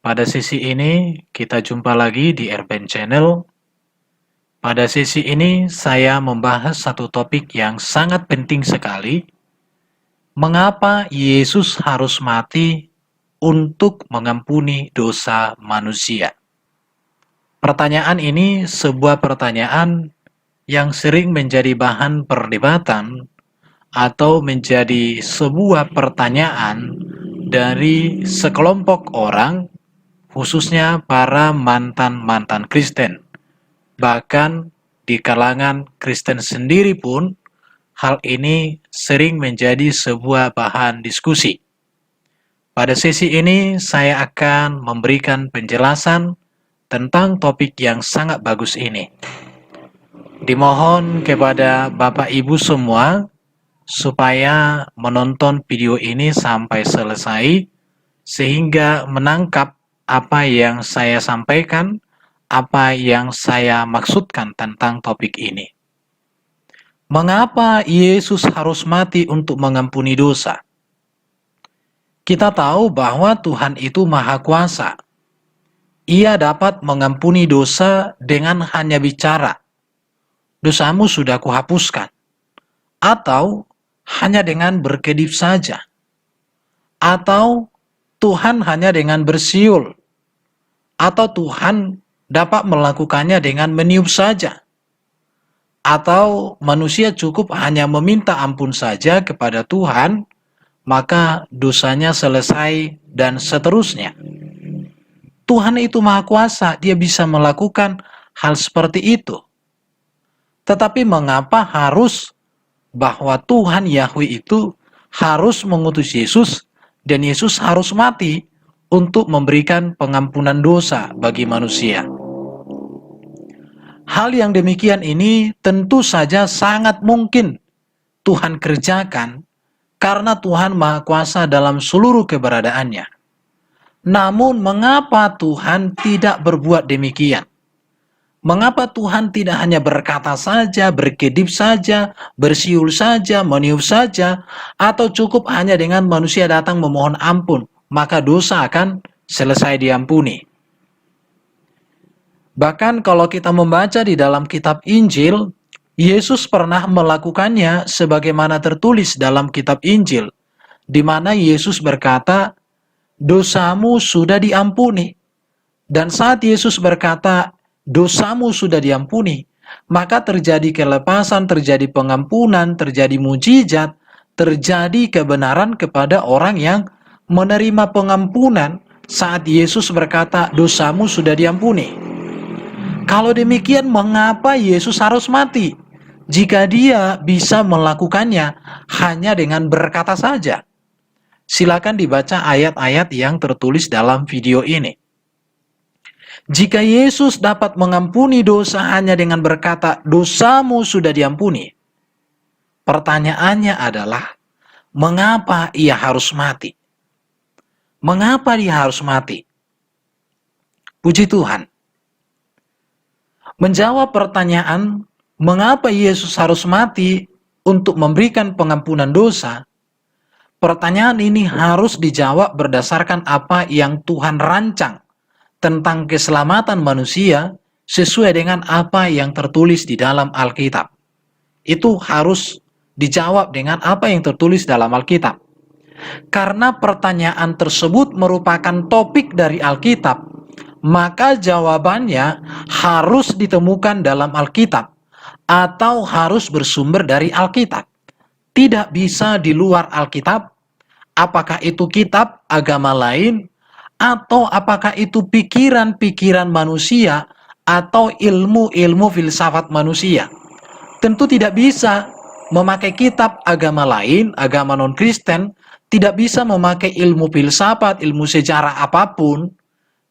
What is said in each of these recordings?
Pada sesi ini, kita jumpa lagi di Airben Channel. Pada sesi ini, saya membahas satu topik yang sangat penting sekali. Mengapa Yesus harus mati untuk mengampuni dosa manusia? Pertanyaan ini sebuah pertanyaan yang sering menjadi bahan perdebatan atau menjadi sebuah pertanyaan dari sekelompok orang, khususnya para mantan-mantan Kristen. Bahkan di kalangan Kristen sendiri pun, hal ini sering menjadi sebuah bahan diskusi. Pada sesi ini, saya akan memberikan penjelasan tentang topik yang sangat bagus ini. Dimohon kepada Bapak Ibu semua supaya menonton video ini sampai selesai sehingga menangkap apa yang saya sampaikan, apa yang saya maksudkan tentang topik ini. Mengapa Yesus harus mati untuk mengampuni dosa? Kita tahu bahwa Tuhan itu Maha Kuasa. Ia dapat mengampuni dosa dengan hanya bicara, "Dosamu sudah kuhapuskan." Atau hanya dengan berkedip saja. Atau Tuhan hanya dengan bersiul. Atau Tuhan dapat melakukannya dengan meniup saja. Atau manusia cukup hanya meminta ampun saja kepada Tuhan, maka dosanya selesai dan seterusnya. Tuhan itu Maha Kuasa, Dia bisa melakukan hal seperti itu. Tetapi mengapa harus bahwa Tuhan Yahweh itu harus mengutus Yesus dan Yesus harus mati untuk memberikan pengampunan dosa bagi manusia? Hal yang demikian ini tentu saja sangat mungkin Tuhan kerjakan karena Tuhan Maha Kuasa dalam seluruh keberadaannya. Namun mengapa Tuhan tidak berbuat demikian? Mengapa Tuhan tidak hanya berkata saja, berkedip saja, bersiul saja, meniup saja, atau cukup hanya dengan manusia datang memohon ampun, maka dosa akan selesai diampuni? Bahkan kalau kita membaca di dalam kitab Injil, Yesus pernah melakukannya sebagaimana tertulis dalam kitab Injil, di mana Yesus berkata, "Dosamu sudah diampuni." Dan saat Yesus berkata, "Dosamu sudah diampuni," maka terjadi kelepasan, terjadi pengampunan, terjadi mujizat, terjadi kebenaran kepada orang yang menerima pengampunan saat Yesus berkata, "Dosamu sudah diampuni." Kalau demikian, mengapa Yesus harus mati jika Dia bisa melakukannya hanya dengan berkata saja? Silakan dibaca ayat-ayat yang tertulis dalam video ini. Jika Yesus dapat mengampuni dosa hanya dengan berkata, "Dosamu sudah diampuni," pertanyaannya adalah, mengapa Ia harus mati? Mengapa Dia harus mati? Puji Tuhan. Menjawab pertanyaan, mengapa Yesus harus mati untuk memberikan pengampunan dosa, pertanyaan ini harus dijawab berdasarkan apa yang Tuhan rancang tentang keselamatan manusia sesuai dengan apa yang tertulis di dalam Alkitab. Itu harus dijawab dengan apa yang tertulis dalam Alkitab. Karena pertanyaan tersebut merupakan topik dari Alkitab, maka jawabannya harus ditemukan dalam Alkitab atau harus bersumber dari Alkitab. Tidak bisa di luar Alkitab, apakah itu kitab agama lain, atau apakah itu pikiran-pikiran manusia, atau ilmu-ilmu filsafat manusia. Tentu tidak bisa memakai kitab agama lain, agama non-Kristen, tidak bisa memakai ilmu filsafat, ilmu sejarah apapun.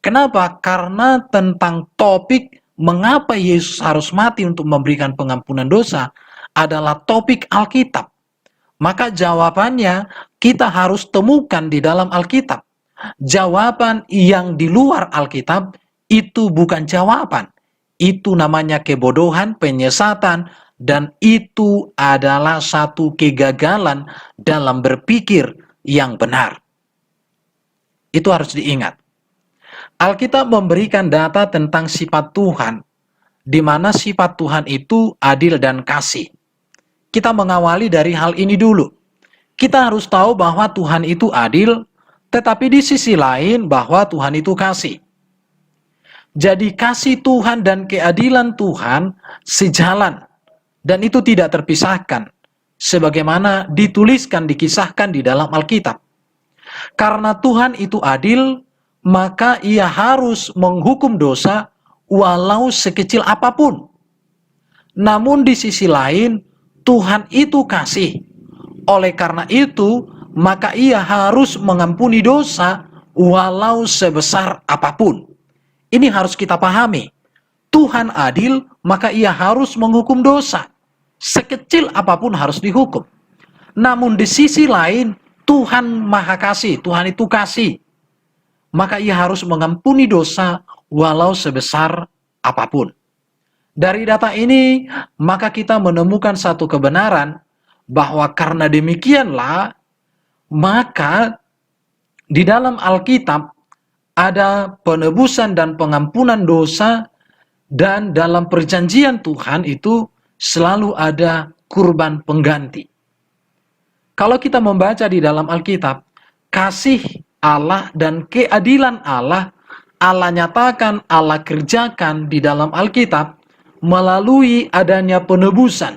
Kenapa? Karena tentang topik mengapa Yesus harus mati untuk memberikan pengampunan dosa adalah topik Alkitab. Maka jawabannya kita harus temukan di dalam Alkitab. Jawaban yang di luar Alkitab itu bukan jawaban. Itu namanya kebodohan, penyesatan, dan itu adalah satu kegagalan dalam berpikir yang benar. Itu harus diingat. Alkitab memberikan data tentang sifat Tuhan, di mana sifat Tuhan itu adil dan kasih. Kita mengawali dari hal ini dulu. Kita harus tahu bahwa Tuhan itu adil, tetapi di sisi lain bahwa Tuhan itu kasih. Jadi kasih Tuhan dan keadilan Tuhan sejalan, dan itu tidak terpisahkan, sebagaimana dituliskan, dikisahkan di dalam Alkitab. Karena Tuhan itu adil, maka ia harus menghukum dosa walau sekecil apapun. Namun di sisi lain, Tuhan itu kasih. Oleh karena itu, maka ia harus mengampuni dosa walau sebesar apapun. Ini harus kita pahami. Tuhan adil, maka ia harus menghukum dosa. Sekecil apapun harus dihukum. Namun di sisi lain, Tuhan Maha Kasih, Tuhan itu kasih. Maka ia harus mengampuni dosa walau sebesar apapun. Dari data ini, maka kita menemukan satu kebenaran bahwa karena demikianlah, maka di dalam Alkitab ada penebusan dan pengampunan dosa, dan dalam perjanjian Tuhan itu selalu ada kurban pengganti. Kalau kita membaca di dalam Alkitab, kasih Allah dan keadilan Allah, Allah nyatakan, Allah kerjakan di dalam Alkitab melalui adanya penebusan,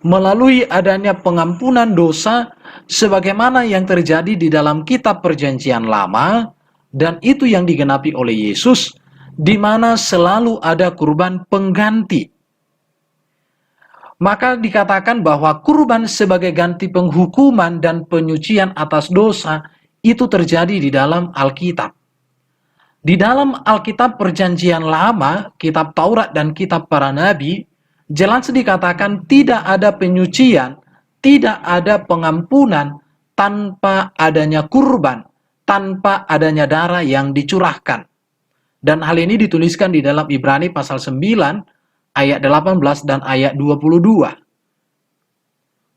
melalui adanya pengampunan dosa, sebagaimana yang terjadi di dalam kitab Perjanjian Lama, dan itu yang digenapi oleh Yesus, di mana selalu ada kurban pengganti. Maka dikatakan bahwa kurban sebagai ganti penghukuman dan penyucian atas dosa itu terjadi di dalam Alkitab. Di dalam Alkitab Perjanjian Lama, kitab Taurat dan kitab para nabi, jelas dikatakan tidak ada penyucian, tidak ada pengampunan tanpa adanya kurban, tanpa adanya darah yang dicurahkan. Dan hal ini dituliskan di dalam Ibrani pasal 9 ayat 18 dan ayat 22.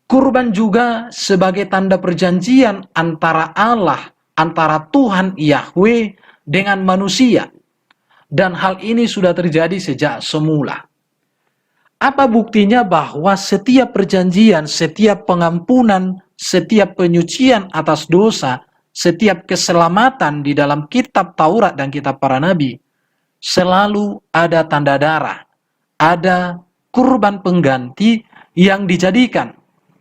Kurban juga sebagai tanda perjanjian antara Allah, antara Tuhan Yahweh dengan manusia. Dan hal ini sudah terjadi sejak semula. Apa buktinya bahwa setiap perjanjian, setiap pengampunan, setiap penyucian atas dosa, setiap keselamatan di dalam kitab Taurat dan kitab para nabi, selalu ada tanda darah, ada kurban pengganti yang dijadikan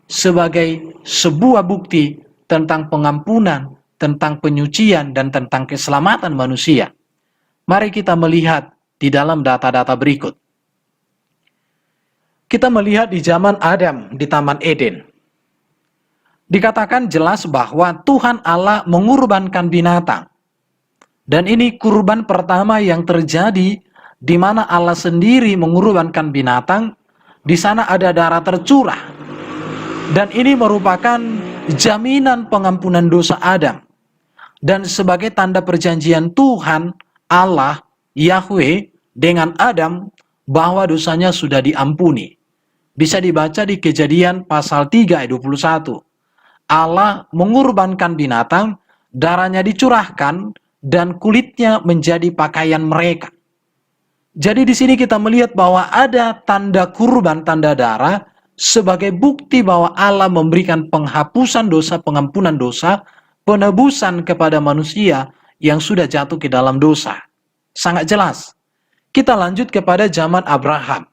sebagai sebuah bukti tentang pengampunan, tentang penyucian, dan tentang keselamatan manusia. Mari kita melihat di dalam data-data berikut. Kita melihat di zaman Adam di Taman Eden. Dikatakan jelas bahwa Tuhan Allah mengurbankan binatang. Dan ini kurban pertama yang terjadi di mana Allah sendiri mengurbankan binatang. Di sana ada darah tercurah. Dan ini merupakan jaminan pengampunan dosa Adam. Dan sebagai tanda perjanjian Tuhan Allah Yahweh dengan Adam bahwa dosanya sudah diampuni. Bisa dibaca di Kejadian pasal 3 ayat 21. Allah mengurbankan binatang, darahnya dicurahkan, dan kulitnya menjadi pakaian mereka. Jadi di sini kita melihat bahwa ada tanda kurban, tanda darah, sebagai bukti bahwa Allah memberikan penghapusan dosa, pengampunan dosa, penebusan kepada manusia yang sudah jatuh ke dalam dosa. Sangat jelas. Kita lanjut kepada zaman Abraham.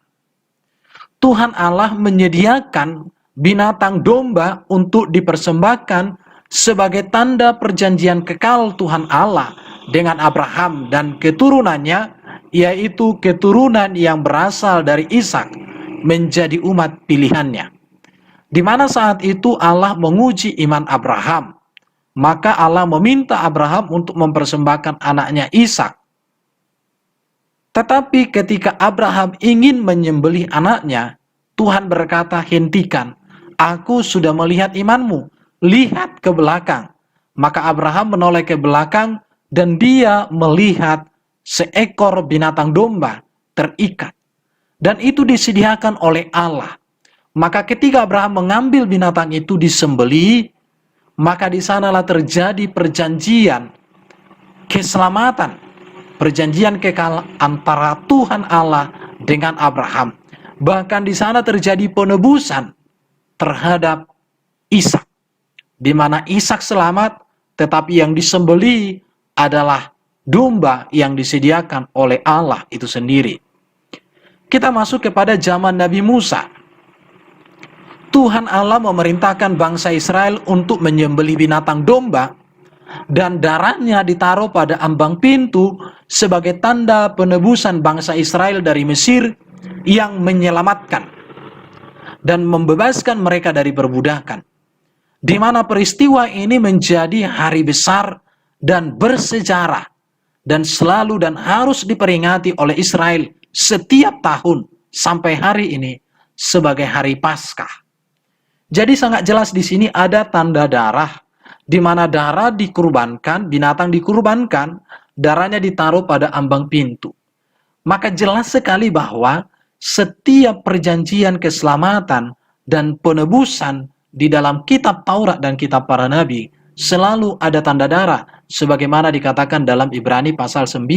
Tuhan Allah menyediakan binatang domba untuk dipersembahkan sebagai tanda perjanjian kekal Tuhan Allah dengan Abraham dan keturunannya, yaitu keturunan yang berasal dari Ishak menjadi umat pilihannya. Di mana saat itu Allah menguji iman Abraham, maka Allah meminta Abraham untuk mempersembahkan anaknya Ishak. Tetapi ketika Abraham ingin menyembelih anaknya, Tuhan berkata, "Hentikan, aku sudah melihat imanmu, lihat ke belakang." Maka Abraham menoleh ke belakang dan dia melihat seekor binatang domba terikat. Dan itu disediakan oleh Allah. Maka ketika Abraham mengambil binatang itu disembelih, maka di sanalah terjadi perjanjian keselamatan perjanjian kekal antara Tuhan Allah dengan Abraham. Bahkan di sana terjadi penebusan terhadap Ishak, di mana Ishak selamat, tetapi yang disembelih adalah domba yang disediakan oleh Allah itu sendiri. Kita masuk kepada zaman Nabi Musa. Tuhan Allah memerintahkan bangsa Israel untuk menyembelih binatang domba, dan darahnya ditaruh pada ambang pintu sebagai tanda penebusan bangsa Israel dari Mesir yang menyelamatkan dan membebaskan mereka dari perbudakan. Di mana peristiwa ini menjadi hari besar dan bersejarah dan selalu dan harus diperingati oleh Israel setiap tahun sampai hari ini sebagai hari Paskah. Jadi sangat jelas di sini ada tanda darah, di mana darah dikurbankan, binatang dikurbankan, darahnya ditaruh pada ambang pintu. Maka jelas sekali bahwa setiap perjanjian keselamatan dan penebusan di dalam kitab Taurat dan kitab para nabi selalu ada tanda darah, sebagaimana dikatakan dalam Ibrani pasal 9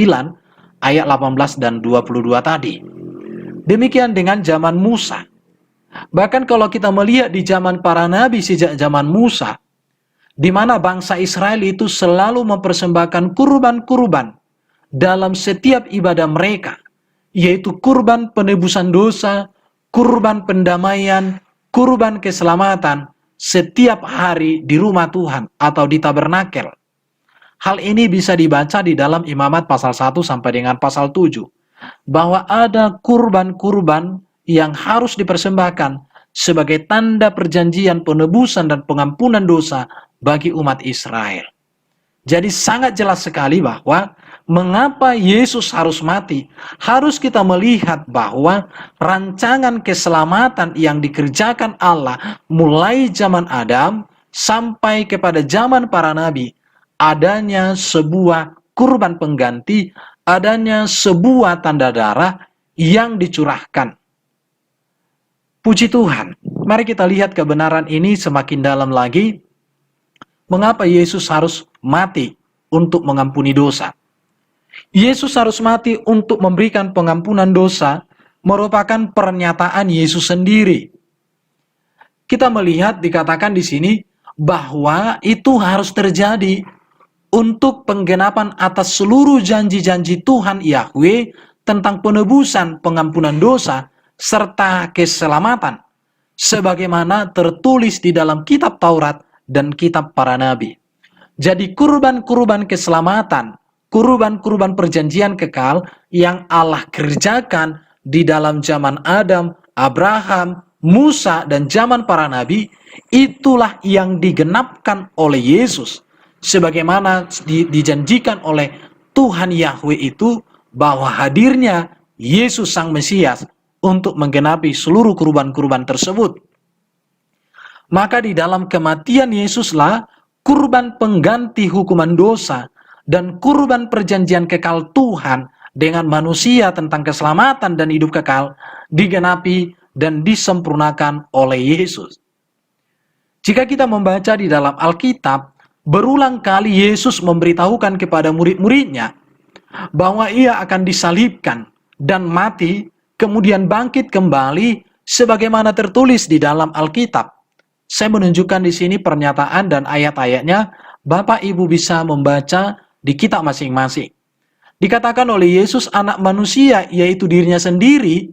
ayat 18 dan 22 tadi. Demikian dengan zaman Musa. Bahkan kalau kita melihat di zaman para nabi sejak zaman Musa, di mana bangsa Israel itu selalu mempersembahkan kurban-kurban dalam setiap ibadah mereka, yaitu kurban penebusan dosa, kurban pendamaian, kurban keselamatan setiap hari di rumah Tuhan atau di tabernakel. Hal ini bisa dibaca di dalam Imamat pasal 1 sampai dengan pasal 7, bahwa ada kurban-kurban yang harus dipersembahkan sebagai tanda perjanjian penebusan dan pengampunan dosa bagi umat Israel. Jadi sangat jelas sekali bahwa mengapa Yesus harus mati, harus kita melihat bahwa rancangan keselamatan yang dikerjakan Allah mulai zaman Adam sampai kepada zaman para nabi, adanya sebuah kurban pengganti, adanya sebuah tanda darah yang dicurahkan. Puji Tuhan, mari kita lihat kebenaran ini semakin dalam lagi. Mengapa Yesus harus mati untuk mengampuni dosa? Yesus harus mati untuk memberikan pengampunan dosa merupakan pernyataan Yesus sendiri. Kita melihat dikatakan di sini bahwa itu harus terjadi untuk penggenapan atas seluruh janji-janji Tuhan Yahweh tentang penebusan, pengampunan dosa, serta keselamatan, sebagaimana tertulis di dalam kitab Taurat dan kitab para nabi. Jadi kurban-kurban keselamatan, kurban-kurban perjanjian kekal yang Allah kerjakan di dalam zaman Adam, Abraham, Musa, dan zaman para nabi, itulah yang digenapkan oleh Yesus. Sebagaimana dijanjikan oleh Tuhan Yahweh itu, bahwa hadirnya Yesus Sang Mesias untuk menggenapi seluruh kurban-kurban tersebut. Maka di dalam kematian Yesuslah kurban pengganti hukuman dosa dan kurban perjanjian kekal Tuhan dengan manusia tentang keselamatan dan hidup kekal digenapi dan disempurnakan oleh Yesus. Jika kita membaca di dalam Alkitab, berulang kali Yesus memberitahukan kepada murid-muridnya bahwa ia akan disalibkan dan mati, kemudian bangkit kembali sebagaimana tertulis di dalam Alkitab. Saya menunjukkan di sini pernyataan dan ayat-ayatnya. Bapak Ibu bisa membaca di kitab masing-masing. Dikatakan oleh Yesus, anak manusia, yaitu dirinya sendiri,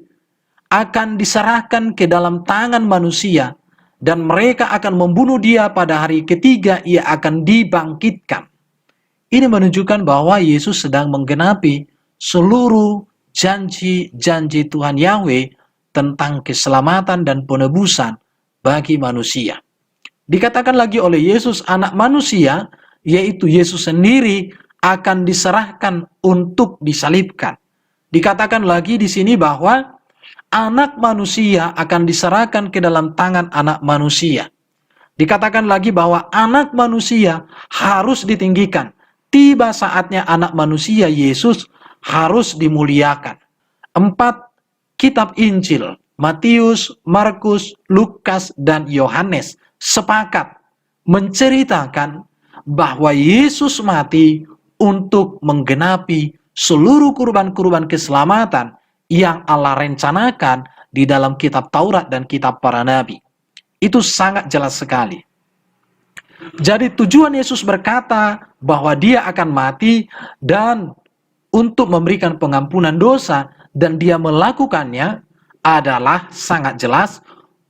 akan diserahkan ke dalam tangan manusia, dan mereka akan membunuh dia pada hari ketiga, ia akan dibangkitkan. Ini menunjukkan bahwa Yesus sedang menggenapi seluruh janji-janji Tuhan Yahweh tentang keselamatan dan penebusan bagi manusia. Dikatakan lagi oleh Yesus, anak manusia, yaitu Yesus sendiri, akan diserahkan untuk disalibkan. Dikatakan lagi di sini bahwa anak manusia akan diserahkan ke dalam tangan anak manusia. Dikatakan lagi bahwa anak manusia harus ditinggikan. Tiba saatnya anak manusia Yesus harus dimuliakan. 4 kitab Injil, Matius, Markus, Lukas, dan Yohanes sepakat menceritakan bahwa Yesus mati untuk menggenapi seluruh kurban-kurban keselamatan yang Allah rencanakan di dalam kitab Taurat dan kitab para nabi. Itu sangat jelas sekali. Jadi tujuan Yesus berkata bahwa dia akan mati dan untuk memberikan pengampunan dosa, dan dia melakukannya adalah sangat jelas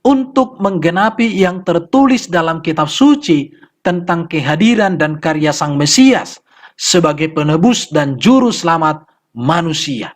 untuk menggenapi yang tertulis dalam kitab suci tentang kehadiran dan karya Sang Mesias sebagai penebus dan juru selamat manusia.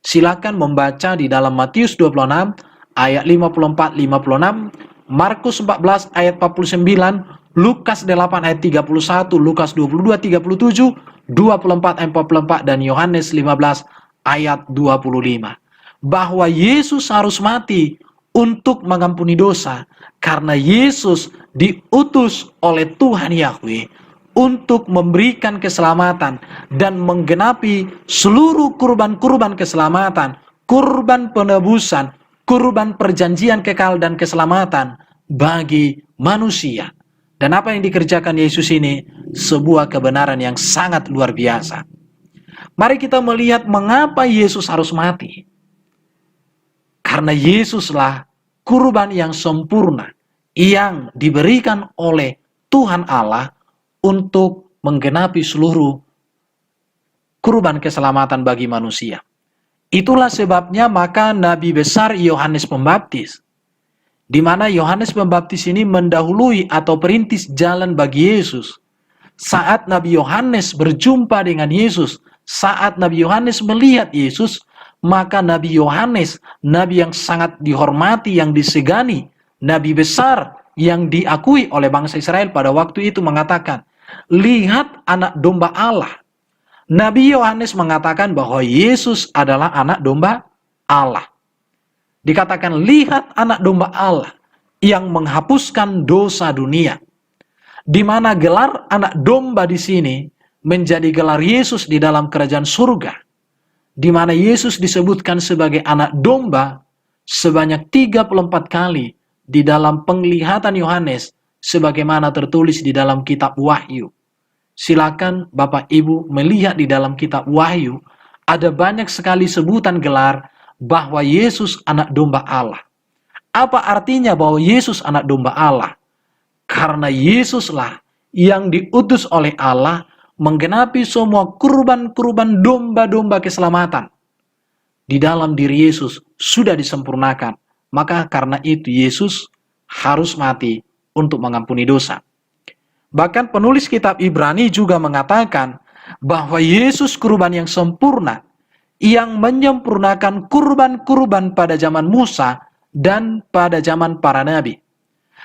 Silakan membaca di dalam Matius 26 ayat 54-56, Markus 14 ayat 49, Lukas 8 ayat 31, Lukas 22 37, 24 ayat 44, dan Yohanes 15 ayat 25. Bahwa Yesus harus mati untuk mengampuni dosa, karena Yesus diutus oleh Tuhan Yahweh untuk memberikan keselamatan dan menggenapi seluruh kurban-kurban keselamatan, kurban penebusan, kurban perjanjian kekal dan keselamatan bagi manusia. Dan apa yang dikerjakan Yesus ini sebuah kebenaran yang sangat luar biasa. Mari kita melihat mengapa Yesus harus mati. Karena Yesuslah kurban yang sempurna yang diberikan oleh Tuhan Allah untuk menggenapi seluruh kurban keselamatan bagi manusia. Itulah sebabnya maka Nabi besar Yohanes Pembaptis, di mana Yohanes Pembaptis ini mendahului atau perintis jalan bagi Yesus. Saat Nabi Yohanes berjumpa dengan Yesus, saat Nabi Yohanes melihat Yesus, maka Nabi Yohanes, nabi yang sangat dihormati, yang disegani, nabi besar yang diakui oleh bangsa Israel pada waktu itu, mengatakan, "Lihat anak domba Allah." Nabi Yohanes mengatakan bahwa Yesus adalah anak domba Allah. Dikatakan, "Lihat anak domba Allah yang menghapuskan dosa dunia." Di mana gelar anak domba di sini menjadi gelar Yesus di dalam kerajaan surga. Di mana Yesus disebutkan sebagai anak domba sebanyak 34 kali di dalam penglihatan Yohanes, sebagaimana tertulis di dalam kitab Wahyu. Silakan Bapak Ibu melihat di dalam kitab Wahyu, ada banyak sekali sebutan gelar bahwa Yesus anak domba Allah. Apa artinya bahwa Yesus anak domba Allah? Karena Yesuslah yang diutus oleh Allah menggenapi semua kurban-kurban domba-domba keselamatan. Di dalam diri Yesus sudah disempurnakan. Maka karena itu Yesus harus mati untuk mengampuni dosa. Bahkan penulis kitab Ibrani juga mengatakan bahwa Yesus kurban yang sempurna, yang menyempurnakan kurban-kurban pada zaman Musa dan pada zaman para nabi.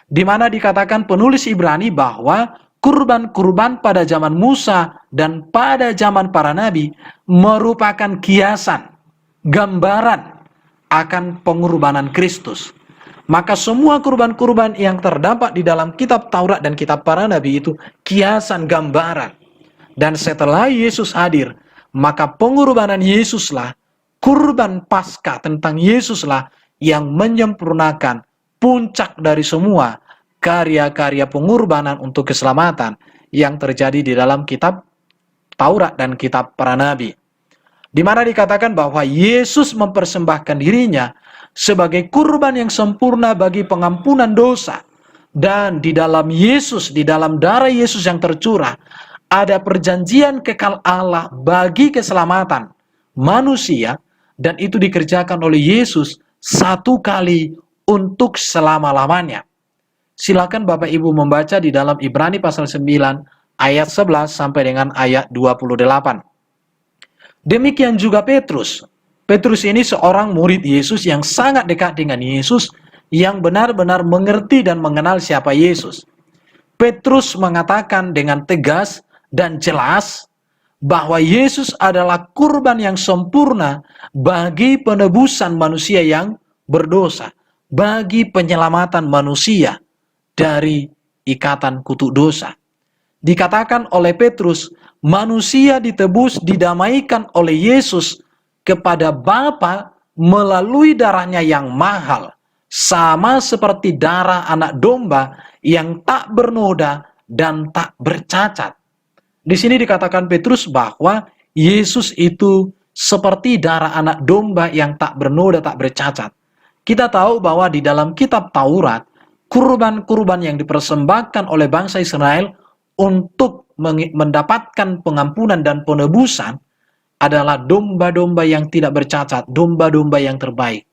Di mana dikatakan penulis Ibrani bahwa kurban-kurban pada zaman Musa dan pada zaman para nabi merupakan kiasan, gambaran akan pengorbanan Kristus. Maka semua kurban-kurban yang terdapat di dalam kitab Taurat dan kitab para nabi itu kiasan, gambaran. Dan setelah Yesus hadir, maka pengorbanan Yesuslah, kurban Paskah tentang Yesuslah yang menyempurnakan puncak dari semua karya-karya pengorbanan untuk keselamatan yang terjadi di dalam kitab Taurat dan kitab para nabi. Di mana dikatakan bahwa Yesus mempersembahkan dirinya sebagai kurban yang sempurna bagi pengampunan dosa. Dan di dalam Yesus, di dalam darah Yesus yang tercurah, ada perjanjian kekal Allah bagi keselamatan manusia, dan itu dikerjakan oleh Yesus satu kali untuk selama-lamanya. Silakan Bapak Ibu membaca di dalam Ibrani pasal 9 ayat 11 sampai dengan ayat 28. Demikian juga Petrus. Petrus ini seorang murid Yesus yang sangat dekat dengan Yesus, yang benar-benar mengerti dan mengenal siapa Yesus. Petrus mengatakan dengan tegas dan jelas bahwa Yesus adalah kurban yang sempurna bagi penebusan manusia yang berdosa, bagi penyelamatan manusia dari ikatan kutuk dosa. Dikatakan oleh Petrus, manusia ditebus, didamaikan oleh Yesus kepada Bapa melalui darahnya yang mahal, sama seperti darah anak domba yang tak bernoda dan tak bercacat. Di sini dikatakan Petrus bahwa Yesus itu seperti darah anak domba yang tak bernoda, tak bercacat. Kita tahu bahwa di dalam kitab Taurat, kurban-kurban yang dipersembahkan oleh bangsa Israel untuk mendapatkan pengampunan dan penebusan adalah domba-domba yang tidak bercacat, domba-domba yang terbaik.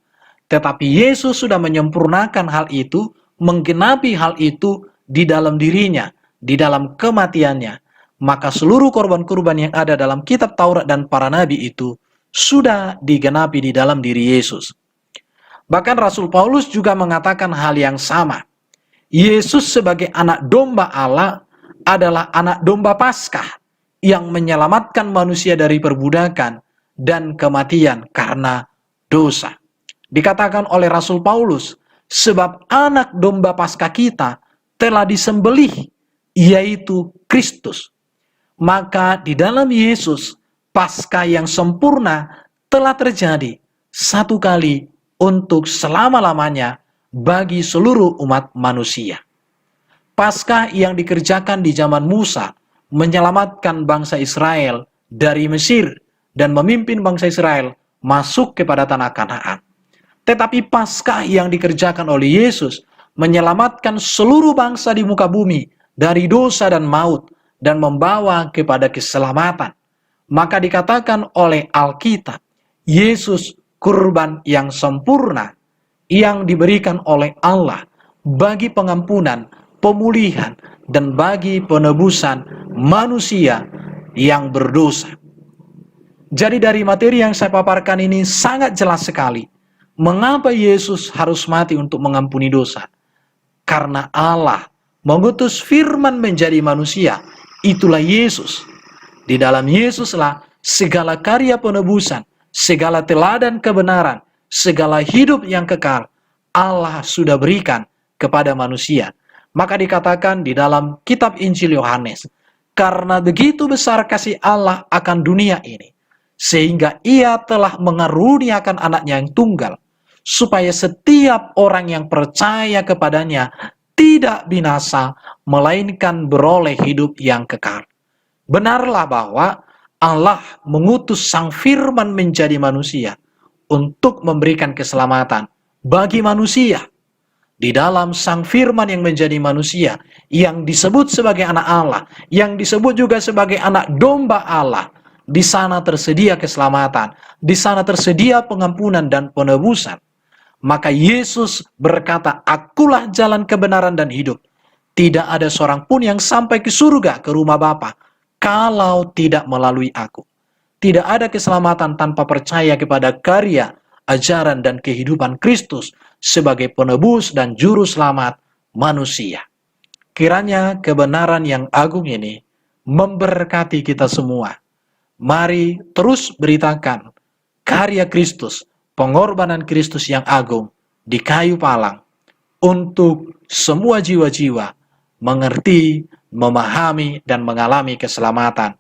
Tetapi Yesus sudah menyempurnakan hal itu, menggenapi hal itu di dalam dirinya, di dalam kematiannya. Maka seluruh korban-kurban yang ada dalam kitab Taurat dan para nabi itu sudah digenapi di dalam diri Yesus. Bahkan Rasul Paulus juga mengatakan hal yang sama. Yesus sebagai anak domba Allah adalah anak domba Paskah yang menyelamatkan manusia dari perbudakan dan kematian karena dosa. Dikatakan oleh Rasul Paulus, sebab anak domba Paskah kita telah disembelih, yaitu Kristus. Maka di dalam Yesus, Paskah yang sempurna telah terjadi satu kali untuk selama-lamanya bagi seluruh umat manusia. Paskah yang dikerjakan di zaman Musa menyelamatkan bangsa Israel dari Mesir dan memimpin bangsa Israel masuk kepada tanah Kanaan. Tetapi Paskah yang dikerjakan oleh Yesus menyelamatkan seluruh bangsa di muka bumi dari dosa dan maut dan membawa kepada keselamatan. Maka dikatakan oleh Alkitab, Yesus kurban yang sempurna yang diberikan oleh Allah bagi pengampunan, pemulihan, dan bagi penebusan manusia yang berdosa. Jadi dari materi yang saya paparkan ini sangat jelas sekali. Mengapa Yesus harus mati untuk mengampuni dosa? Karena Allah mengutus firman menjadi manusia. Itulah Yesus. Di dalam Yesuslah segala karya penebusan, segala teladan kebenaran, segala hidup yang kekal Allah sudah berikan kepada manusia. Maka dikatakan di dalam kitab Injil Yohanes, karena begitu besar kasih Allah akan dunia ini, sehingga ia telah mengaruniakan anaknya yang tunggal, supaya setiap orang yang percaya kepadanya tidak binasa, melainkan beroleh hidup yang kekal. Benarlah bahwa Allah mengutus Sang Firman menjadi manusia untuk memberikan keselamatan bagi manusia. Di dalam Sang Firman yang menjadi manusia, yang disebut sebagai anak Allah, yang disebut juga sebagai anak domba Allah, di sana tersedia keselamatan, di sana tersedia pengampunan dan penebusan. Maka Yesus berkata, akulah jalan kebenaran dan hidup. Tidak ada seorang pun yang sampai ke surga, ke rumah Bapa, kalau tidak melalui aku. Tidak ada keselamatan tanpa percaya kepada karya, ajaran, dan kehidupan Kristus sebagai penebus dan juru selamat manusia. Kiranya kebenaran yang agung ini memberkati kita semua. Mari terus beritakan karya Kristus, pengorbanan Kristus yang agung di kayu palang untuk semua jiwa-jiwa mengerti, memahami, dan mengalami keselamatan